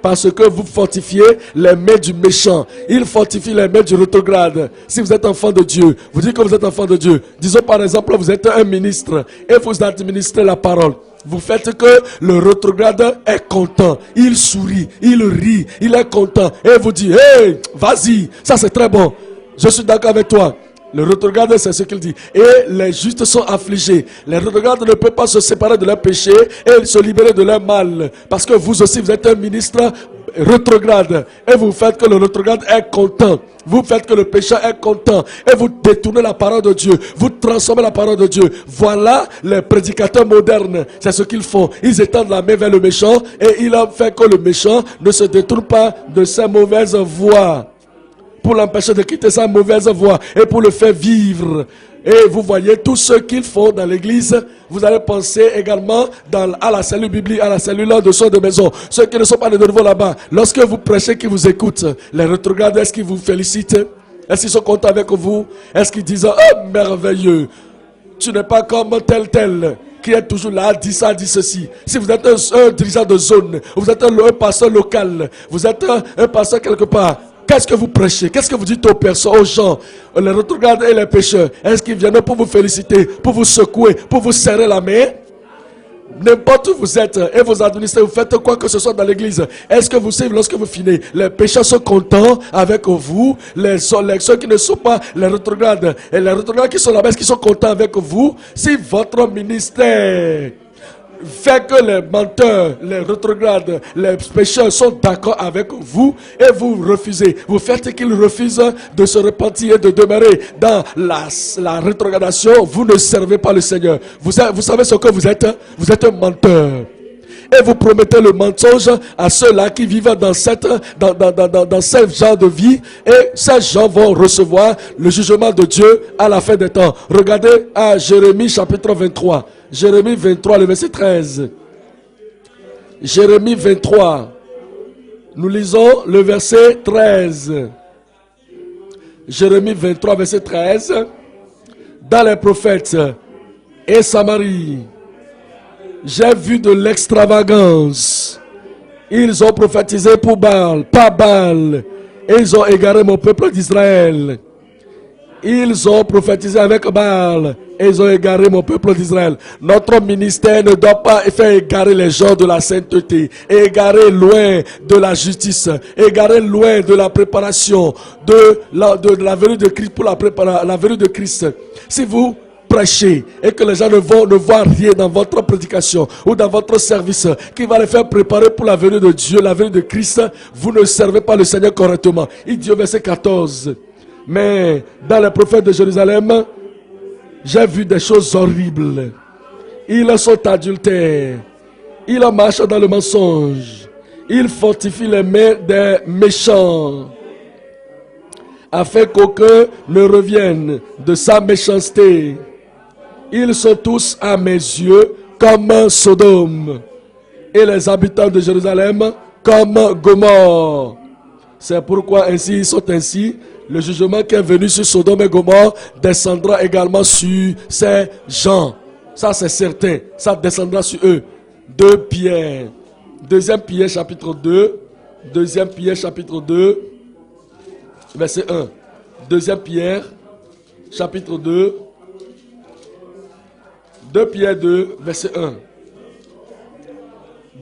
Parce que vous fortifiez les mains du méchant. Il fortifie les mains du rétrograde. Si vous êtes enfant de Dieu, vous dites que vous êtes enfant de Dieu. Disons par exemple, vous êtes un ministre et vous administrez la parole. Vous faites que le rétrograde est content. Il sourit, il rit, il est content. Et vous dit, hey, vas-y, ça c'est très bon. Je suis d'accord avec toi. Le rétrograde, c'est ce qu'il dit. Et les justes sont affligés. Les rétrogrades ne peuvent pas se séparer de leur péché et se libérer de leur mal. Parce que vous aussi, vous êtes un ministre rétrograde. Et vous faites que le rétrograde est content. Vous faites que le péché est content. Et vous détournez la parole de Dieu. Vous transformez la parole de Dieu. Voilà les prédicateurs modernes. C'est ce qu'ils font. Ils étendent la main vers le méchant. Et ils ont fait que le méchant ne se détourne pas de ses mauvaises voies. Pour l'empêcher de quitter sa mauvaise voie et pour le faire vivre. Et vous voyez tout ce qu'ils font dans l'église. Vous allez penser également à la cellule biblique, à la cellule de soins de maison. Ceux qui ne sont pas de nouveau là-bas, lorsque vous prêchez, qui vous écoutent, les rétrogrades, est-ce qu'ils vous félicitent? Est-ce qu'ils sont contents avec vous? Est-ce qu'ils disent, oh merveilleux, tu n'es pas comme tel qui est toujours là, dit ça, dit ceci. Si vous êtes un dirigeant de zone, vous êtes un pasteur local, vous êtes un pasteur quelque part, qu'est-ce que vous prêchez? Qu'est-ce que vous dites aux personnes, aux gens, les rétrogrades et les pécheurs? Est-ce qu'ils viennent pour vous féliciter, pour vous secouer, pour vous serrer la main? N'importe où vous êtes et vous administrez, vous faites quoi que ce soit dans l'église. Est-ce que vous savez, lorsque vous finissez, les pécheurs sont contents avec vous? Ceux qui ne sont pas les rétrogrades et les rétrogrades qui sont là-bas, est-ce qu'ils sont contents avec vous? Si votre ministère fait que les menteurs, les rétrogrades, les pécheurs sont d'accord avec vous et vous refusez. Vous faites qu'ils refusent de se repentir et de demeurer dans la rétrogradation. Vous ne servez pas le Seigneur. Vous savez ce que vous êtes? Vous êtes un menteur. Et vous promettez le mensonge à ceux-là qui vivent dans ce genre de vie. Et ces gens vont recevoir le jugement de Dieu à la fin des temps. Regardez à Jérémie chapitre 23. Jérémie 23, le verset 13. Jérémie 23. Nous lisons le verset 13. Jérémie 23, verset 13. Dans les prophètes et Samarie, j'ai vu de l'extravagance. Ils ont prophétisé pour Baal, pas Baal. Et ils ont égaré mon peuple d'Israël. Ils ont prophétisé avec Baal et ils ont égaré mon peuple d'Israël. Notre ministère ne doit pas faire égarer les gens de la sainteté, égarer loin de la justice, égarer loin de la préparation de la venue de Christ pour la venue de Christ. Si vous prêchez et que les gens ne voient rien dans votre prédication ou dans votre service qui va les faire préparer pour la venue de Dieu, la venue de Christ, vous ne servez pas le Seigneur correctement. Il dit au verset 14. Mais dans les prophètes de Jérusalem, j'ai vu des choses horribles. Ils sont adultères. Ils marchent dans le mensonge. Ils fortifient les mains des méchants, afin qu'aucun ne revienne de sa méchanceté. Ils sont tous à mes yeux comme Sodome, et les habitants de Jérusalem comme Gomorrhe. C'est pourquoi ainsi ils sont ainsi. Le jugement qui est venu sur Sodome et Gomorrhe descendra également sur ces gens. Ça c'est certain. Ça descendra sur eux. 2 Pierre. 2 Pierre chapitre 2. 2 Pierre chapitre 2. Verset 1. 2 Pierre chapitre 2. 2 Pierre 2 verset 1.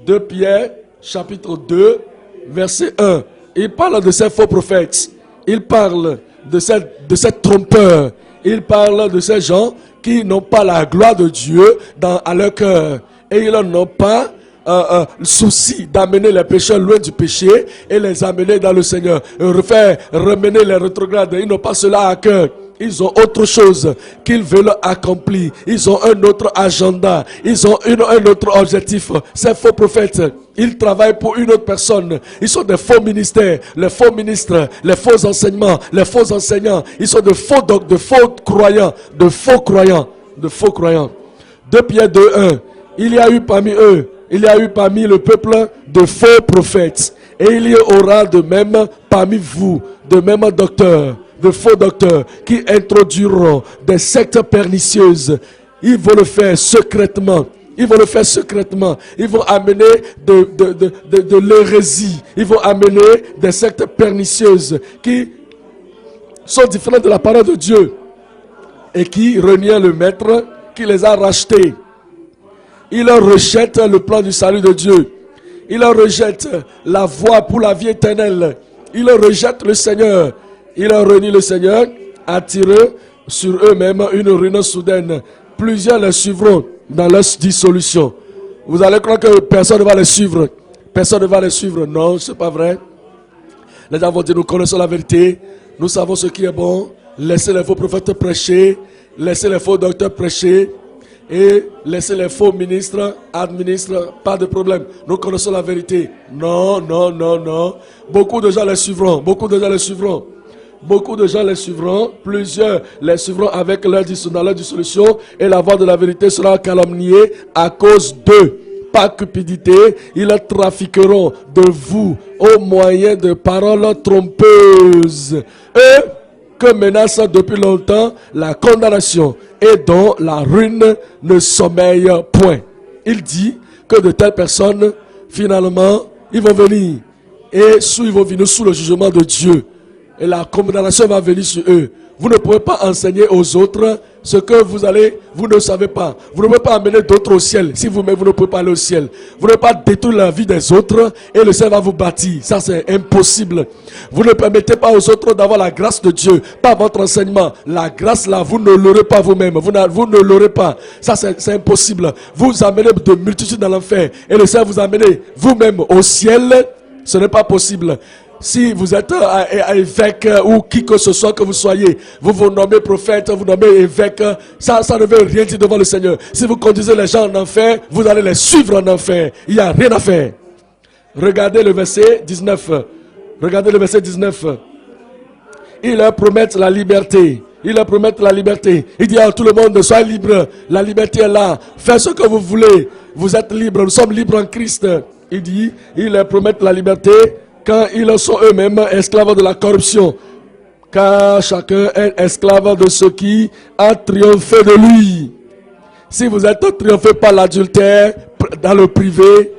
2 Pierre chapitre 2 verset 1. Il parle de ces faux prophètes. Il parle de ces trompeurs. Il parle de ces gens qui n'ont pas la gloire de Dieu à leur cœur. Et ils n'ont pas le souci d'amener les pécheurs loin du péché et les amener dans le Seigneur. Remener les rétrogrades. Ils n'ont pas cela à cœur. Ils ont autre chose qu'ils veulent accomplir. Ils ont un autre agenda. Ils ont un autre objectif. Ces faux prophètes, ils travaillent pour une autre personne. Ils sont des faux ministères, les faux ministres, les faux enseignements, les faux enseignants. Ils sont de faux croyants, de faux croyants, de faux croyants. 2 Pierre 2:1. Il y a eu parmi eux, il y a eu parmi le peuple de faux prophètes. Et il y aura de même parmi vous, de même docteurs, de faux docteurs qui introduiront des sectes pernicieuses. Ils vont le faire secrètement. Ils vont le faire secrètement. Ils vont amener de l'hérésie. Ils vont amener des sectes pernicieuses qui sont différentes de la parole de Dieu et qui renient le Maître qui les a rachetés. Ils rejettent le plan du salut de Dieu. Ils rejettent la voie pour la vie éternelle. Ils rejettent le Seigneur. Ils renient le Seigneur, attirent sur eux-mêmes une ruine soudaine. Plusieurs les suivront dans leur dissolution. Vous allez croire que personne ne va les suivre. Personne ne va les suivre. Non, ce n'est pas vrai. Les gens vont dire, nous connaissons la vérité. Nous savons ce qui est bon. Laissez les faux prophètes prêcher. Laissez les faux docteurs prêcher. Et laissez les faux ministres, administrent, pas de problème. Nous connaissons la vérité. Non, non, non, non. Beaucoup de gens les suivront. Beaucoup de gens les suivront. Beaucoup de gens les suivront. Plusieurs les suivront avec dans leur dissolution. Et la voix de la vérité sera calomniée à cause d'eux. Par cupidité, ils trafiqueront de vous au moyen de paroles trompeuses. Eux que menace depuis longtemps la condamnation et dont la ruine ne sommeille point. Il dit que de telles personnes, finalement, ils vont venir et ils vont venir sous le jugement de Dieu. Et la condamnation va venir sur eux. Vous ne pouvez pas enseigner aux autres ce que vous ne savez pas. Vous ne pouvez pas amener d'autres au ciel. Si vous-même, vous ne pouvez pas aller au ciel. Vous ne pouvez pas détruire la vie des autres et le ciel va vous bâtir. Ça, c'est impossible. Vous ne permettez pas aux autres d'avoir la grâce de Dieu, pas votre enseignement. La grâce là, vous ne l'aurez pas vous-même. Vous ne l'aurez pas. Ça, c'est impossible. Vous amenez de multitudes dans l'enfer et le ciel vous amène vous-même au ciel. Ce n'est pas possible. Si vous êtes évêque ou qui que ce soit que vous soyez, vous vous nommez prophète, vous nommez évêque, ça ne veut rien dire devant le Seigneur. Si vous conduisez les gens en enfer, vous allez les suivre en enfer. Il n'y a rien à faire. Regardez le verset 19. Regardez le verset 19. Ils leur promettent la liberté. Ils leur promettent la liberté. Il dit à tout le monde, soyez libres. La liberté est là. Faites ce que vous voulez. Vous êtes libres. Nous sommes libres en Christ. Il dit, ils leur promettent la liberté quand ils sont eux-mêmes esclaves de la corruption. Car chacun est esclave de ce qui a triomphé de lui. Si vous êtes triomphé par l'adultère dans le privé,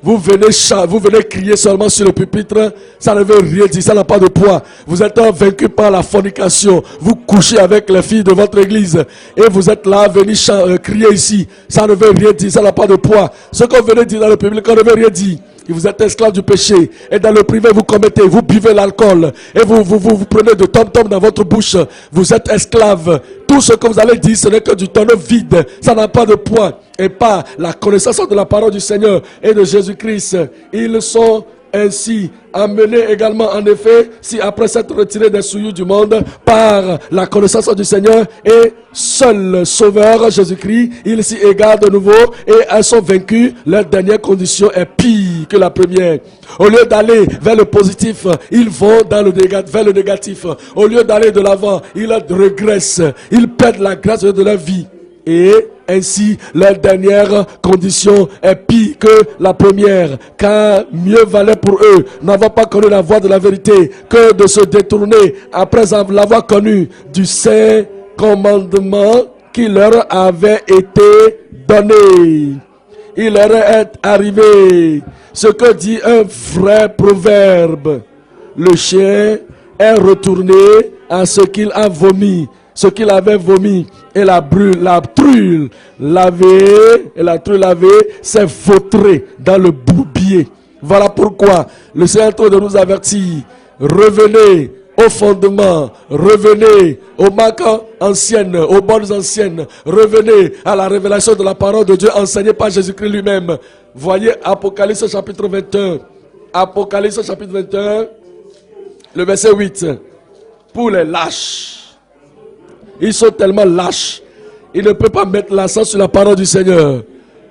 vous venez crier seulement sur le pupitre, ça ne veut rien dire, ça n'a pas de poids. Vous êtes vaincu par la fornication, vous couchez avec les filles de votre église et vous êtes là, venez crier ici, ça ne veut rien dire, ça n'a pas de poidd. Ce que vous venez dire dans le public, ça ne veut rien dire. Et vous êtes esclave du péché. Et dans le privé, vous commettez, vous buvez l'alcool. Et vous prenez de tom-tom dans votre bouche. Vous êtes esclave. Tout ce que vous allez dire, ce n'est que du tonneau vide. Ça n'a pas de poids. Et pas la connaissance de la parole du Seigneur et de Jésus-Christ. Ils sont ainsi amenés également, en effet, si après s'être retirés des souillures du monde par la connaissance du Seigneur et seul Sauveur Jésus-Christ, ils s'y égarent de nouveau et elles sont vaincus. Leur dernière condition est pire que la première. Au lieu d'aller vers le positif, ils vont vers le négatif. Au lieu d'aller de l'avant, ils régressent. Ils perdent la grâce de leur vie. Et ainsi, leur dernière condition est pire que la première, car mieux valait pour eux n'avoir pas connu la voie de la vérité que de se détourner après l'avoir connu du saint commandement qui leur avait été donné. Il leur est arrivé ce que dit un vrai proverbe: le chien est retourné à ce qu'il a vomi. Ce qu'il avait vomi, et la truie lavée s'est vautrée dans le bourbier. Voilà pourquoi le Seigneur est en train de nous avertir. Revenez au fondement, revenez aux marques anciennes, aux bonnes anciennes, revenez à la révélation de la parole de Dieu enseignée par Jésus-Christ lui-même. Voyez Apocalypse chapitre 21. Apocalypse chapitre 21, le verset 8. Pour les lâches. Ils sont tellement lâches. Ils ne peuvent pas mettre l'accent sur la parole du Seigneur.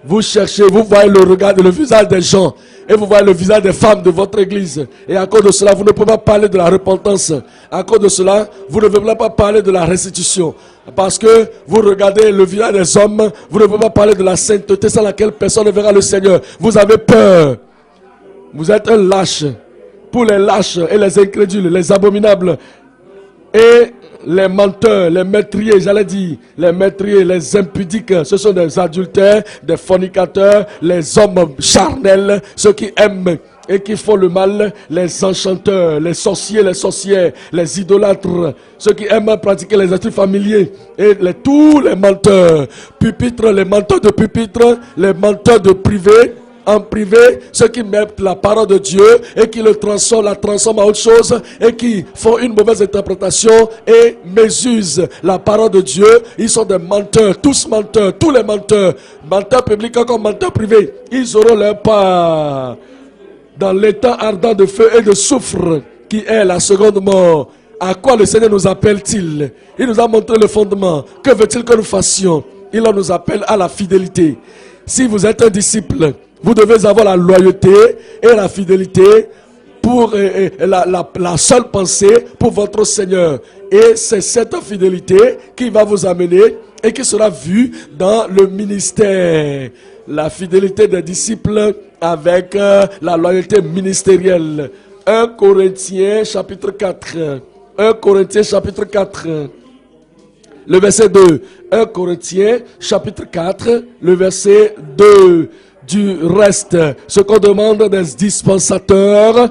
Vous cherchez, vous voyez le regard, le visage des gens. Et vous voyez le visage des femmes de votre église. Et à cause de cela, vous ne pouvez pas parler de la repentance. À cause de cela, vous ne pouvez pas parler de la restitution. Parce que vous regardez le visage des hommes, vous ne pouvez pas parler de la sainteté sans laquelle personne ne verra le Seigneur. Vous avez peur. Vous êtes un lâche. Pour les lâches et les incrédules, les abominables. Et les menteurs, les meurtriers, j'allais dire, les meurtriers, les impudiques, ce sont des adultères, des fornicateurs, les hommes charnels, ceux qui aiment et qui font le mal, les enchanteurs, les sorciers, les sorcières, les idolâtres, ceux qui aiment pratiquer les esprits familiers, et tous les menteurs, pupitres, les menteurs de pupitre, les menteurs de privé, en privé, ceux qui mettent la parole de Dieu et qui la transforment en autre chose et qui font une mauvaise interprétation et mésusent la parole de Dieu, ils sont des menteurs, tous les menteurs publics comme menteurs privés, ils auront leur part dans l'état ardent de feu et de soufre qui est la seconde mort. À quoi le Seigneur nous appelle-t-il? Il nous a montré le fondement. Que veut-il que nous fassions? Il nous appelle à la fidélité. Si vous êtes un disciple, vous devez avoir la loyauté et la fidélité pour la seule pensée pour votre Seigneur. Et c'est cette fidélité qui va vous amener et qui sera vue dans le ministère. La fidélité des disciples avec la loyauté ministérielle. 1 Corinthiens chapitre 4. 1 Corinthiens chapitre 4. Le verset 2. 1 Corinthiens chapitre 4. Le verset 2. Du reste, ce qu'on demande des dispensateurs,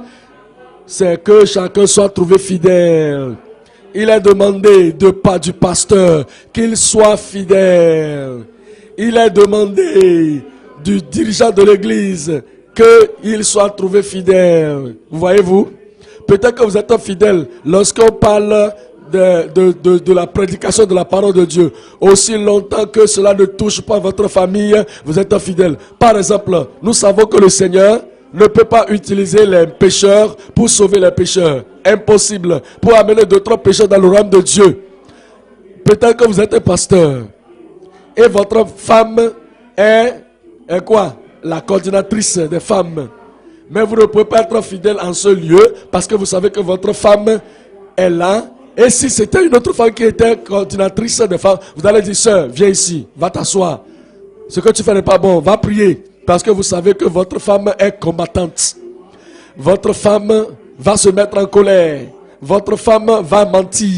c'est que chacun soit trouvé fidèle. Il est demandé du pasteur qu'il soit fidèle. Il est demandé du dirigeant de l'église qu'il soit trouvé fidèle. Voyez-vous? Peut-être que vous êtes infidèle lorsqu'on parle de la prédication de la parole de Dieu. Aussi longtemps que cela ne touche pas votre famille, vous êtes infidèle. Par exemple, nous savons que le Seigneur ne peut pas utiliser les pécheurs pour sauver les pécheurs. Impossible. Pour amener d'autres pécheurs dans le royaume de Dieu. Peut-être que vous êtes un pasteur et votre femme est quoi? La coordinatrice des femmes. Mais vous ne pouvez pas être fidèle en ce lieu parce que vous savez que votre femme est là. Et si c'était une autre femme qui était coordinatrice des femmes, vous allez dire, sœur, viens ici, va t'asseoir. Ce que tu fais n'est pas bon, va prier. Parce que vous savez que votre femme est combattante. Votre femme va se mettre en colère. Votre femme va mentir.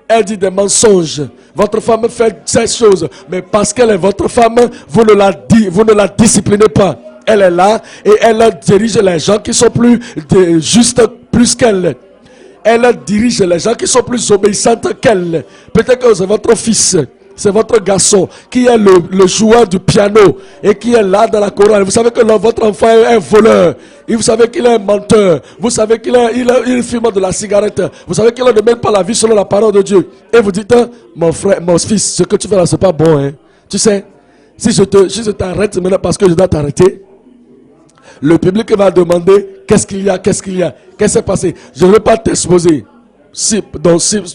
Elle dit des mensonges. Votre femme fait ces choses. Mais parce qu'elle est votre femme, vous ne la disciplinez pas. Elle est là et elle dirige les gens qui sont plus justes plus qu'elle. Elle dirige les gens qui sont plus obéissantes qu'elle. Peut-être que c'est votre fils, c'est votre garçon qui est le joueur du piano et qui est là dans la chorale. Vous savez que votre enfant est un voleur. Et vous savez qu'il est un menteur. Vous savez qu'il fume de la cigarette. Vous savez qu'il ne mène pas la vie selon la parole de Dieu. Et vous dites, mon frère, mon fils, ce que tu fais là, c'est pas bon. Hein? Tu sais, si je t'arrête maintenant parce que je dois t'arrêter, le public va demander qu'est-ce qu'il y a, qu'est-ce qui s'est passé. Je ne veux pas t'exposer.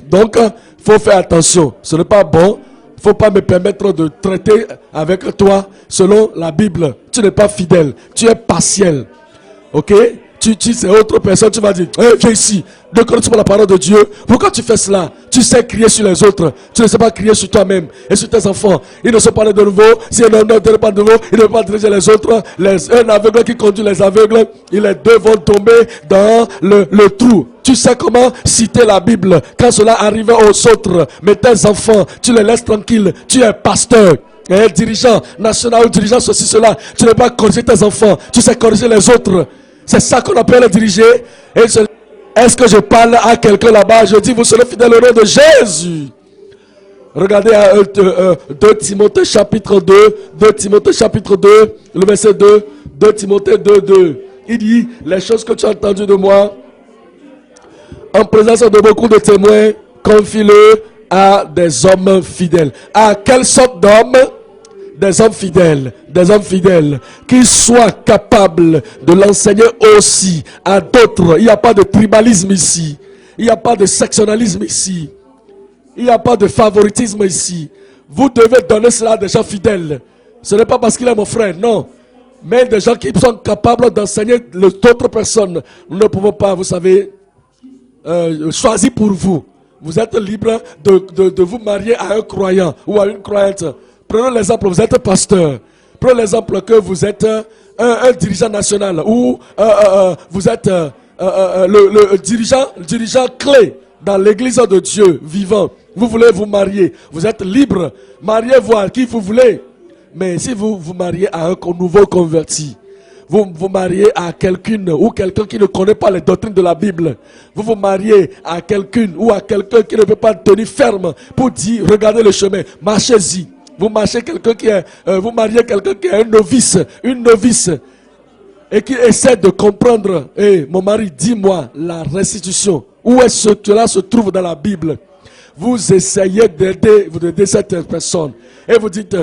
Donc, faut faire attention. Ce n'est pas bon. Il ne faut pas me permettre de traiter avec toi selon la Bible. Tu n'es pas fidèle. Tu es partiel. Ok? C'est autre personne, tu vas dire, hey, viens ici, ne connais-tu pas la parole de Dieu? Pourquoi tu fais cela? Tu sais crier sur les autres, tu ne sais pas crier sur toi-même et sur tes enfants. Ils ne sont pas de nouveau, si un homme n'est pas de nouveau, il ne peut pas diriger les autres. Un aveugle qui conduit les aveugles, les deux vont tomber dans le trou. Tu sais comment citer la Bible quand cela arrive aux autres. Mais tes enfants, tu les laisses tranquilles, tu es pasteur. Et dirigeant national, dirigeant ceci, cela, tu ne peux pas corriger tes enfants, tu sais corriger les autres. C'est ça qu'on appelle diriger. Est-ce que je parle à quelqu'un là-bas? Je dis, vous serez fidèles au nom de Jésus. Regardez à 2 Timothée chapitre 2. 2 Timothée chapitre 2, le verset 2. 2 Timothée 2, 2. Il dit, les choses que tu as entendues de moi, en présence de beaucoup de témoins, confie-le à des hommes fidèles. À quelle sorte d'hommes? Des hommes fidèles, qui soient capables de l'enseigner aussi à d'autres. Il n'y a pas de tribalisme ici. Il n'y a pas de sectionnalisme ici. Il n'y a pas de favoritisme ici. Vous devez donner cela à des gens fidèles. Ce n'est pas parce qu'il est mon frère, non. Mais des gens qui sont capables d'enseigner d'autres personnes. Nous ne pouvons pas, vous savez, choisir pour vous. Vous êtes libre de vous marier à un croyant ou à une croyante. Prenons l'exemple, vous êtes pasteur. Prenons l'exemple que vous êtes un dirigeant national ou vous êtes le dirigeant clé dans l'église de Dieu vivant, vous voulez vous marier, vous êtes libre, mariez-vous à qui vous voulez. Mais si vous vous mariez à un nouveau converti, vous vous mariez à quelqu'une ou quelqu'un qui ne connaît pas les doctrines de la Bible, vous vous mariez à quelqu'une ou à quelqu'un qui ne peut pas tenir ferme pour dire, regardez le chemin, marchez-y. Vous marchez quelqu'un qui est, vous mariez quelqu'un qui est un novice, une novice, et qui essaie de comprendre. Mon mari, dis-moi la restitution. Où est-ce que cela se trouve dans la Bible? Vous essayez d'aider cette personne. Et vous dites,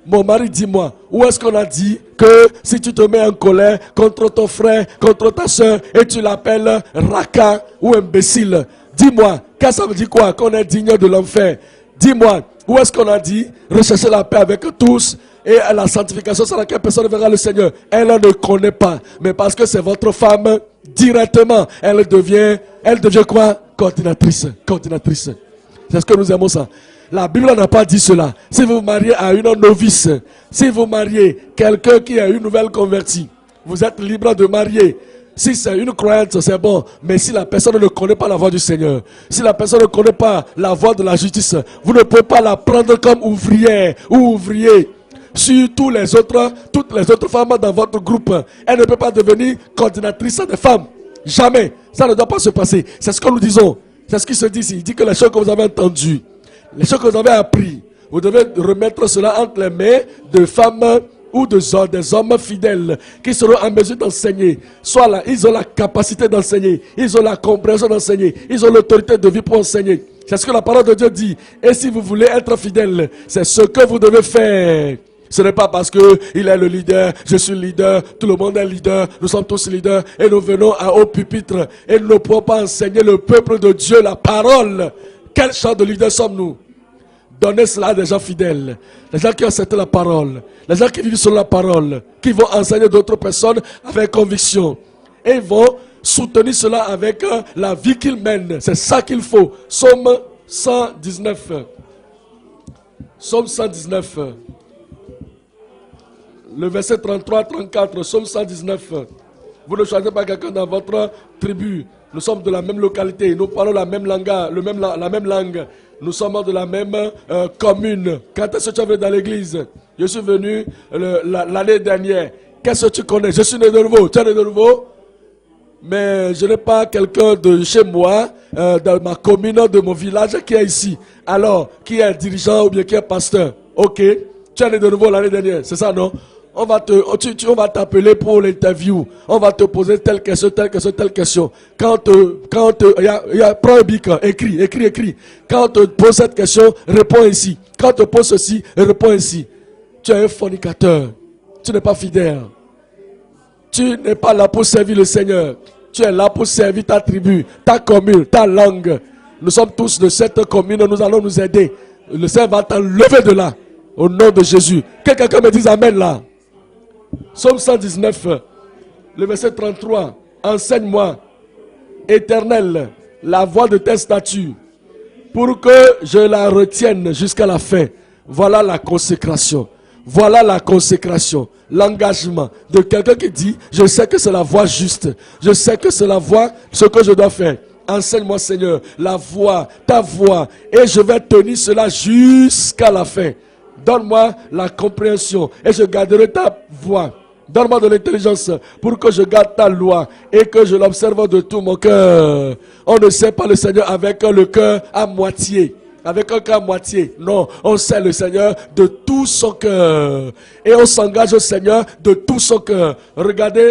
mon mari, dis-moi, où est-ce qu'on a dit que si tu te mets en colère contre ton frère, contre ta soeur, et tu l'appelles raca ou imbécile, dis-moi, qu'est-ce que ça veut dire quoi? Qu'on est digne de l'enfer. Dis-moi, où est-ce qu'on a dit rechercher la paix avec tous et la sanctification sur laquelle personne ne verra le Seigneur? Elle ne connaît pas, mais parce que c'est votre femme, directement, elle devient quoi? Coordinatrice. C'est ce que nous aimons ça. La Bible n'a pas dit cela. Si vous vous mariez à une novice, si vous mariez quelqu'un qui est une nouvelle convertie, vous êtes libre de marier. Si c'est une croyante, c'est bon. Mais si la personne ne connaît pas la voix du Seigneur, si la personne ne connaît pas la voix de la justice, vous ne pouvez pas la prendre comme ouvrière ou ouvrier. Sur toutes les autres femmes dans votre groupe, elle ne peut pas devenir coordinatrice des femmes. Jamais. Ça ne doit pas se passer. C'est ce que nous disons. C'est ce qui se dit ici. Il dit que les choses que vous avez entendues, les choses que vous avez appris, vous devez remettre cela entre les mains de femmes ou des hommes fidèles qui seront en mesure d'enseigner. Soit là, ils ont la capacité d'enseigner, ils ont la compréhension d'enseigner, ils ont l'autorité de vie pour enseigner. C'est ce que la parole de Dieu dit. Et si vous voulez être fidèle, c'est ce que vous devez faire. Ce n'est pas parce que il est le leader, je suis le leader, tout le monde est leader, nous sommes tous leaders et nous venons à haut pupitre et nous ne pouvons pas enseigner le peuple de Dieu la parole. Quel genre de leader sommes-nous? Donnez cela à des gens fidèles, les gens qui acceptent la parole, les gens qui vivent sur la parole, qui vont enseigner d'autres personnes avec conviction. Et ils vont soutenir cela avec la vie qu'ils mènent. C'est ça qu'il faut. Psaume 119. Psaume 119. Le verset 33-34, Psaume 119. Vous ne choisissez pas quelqu'un dans votre tribu. Nous sommes de la même localité. Nous parlons la même langage, la même langue. Nous sommes de la même commune. Quand est-ce que tu es venu dans l'église? Je suis venu l'année dernière. Qu'est-ce que tu connais? Je suis né de nouveau. Tu es né de nouveau? Mais je n'ai pas quelqu'un de chez moi, dans ma commune, de mon village qui est ici. Alors, qui est dirigeant ou bien qui est pasteur? Ok. Tu es né de nouveau l'année dernière. C'est ça, non? On va t'appeler pour l'interview. On va te poser telle question. Prends un bic, écris. Quand on te pose cette question, réponds ici. Quand on te pose ceci, réponds ici. Tu es un fornicateur. Tu n'es pas fidèle. Tu n'es pas là pour servir le Seigneur. Tu es là pour servir ta tribu, ta commune, ta langue. Nous sommes tous de cette commune, nous allons nous aider. Le Seigneur va t'enlever de là. Au nom de Jésus. Que quelqu'un me dise amen là. Psaume 119, le verset 33. Enseigne-moi, Éternel, la voie de tes statuts, pour que je la retienne jusqu'à la fin. Voilà la consécration. Voilà la consécration, l'engagement de quelqu'un qui dit, je sais que c'est la voie juste. Je sais que c'est la voie, ce que je dois faire. Enseigne-moi, Seigneur, la voie, ta voie, et je vais tenir cela jusqu'à la fin. Donne-moi la compréhension et je garderai ta voix. Donne-moi de l'intelligence pour que je garde ta loi et que je l'observe de tout mon cœur. On ne sait pas le Seigneur avec le cœur à moitié. Avec un cœur à moitié. Non, on sait le Seigneur de tout son cœur. Et on s'engage au Seigneur de tout son cœur. Regardez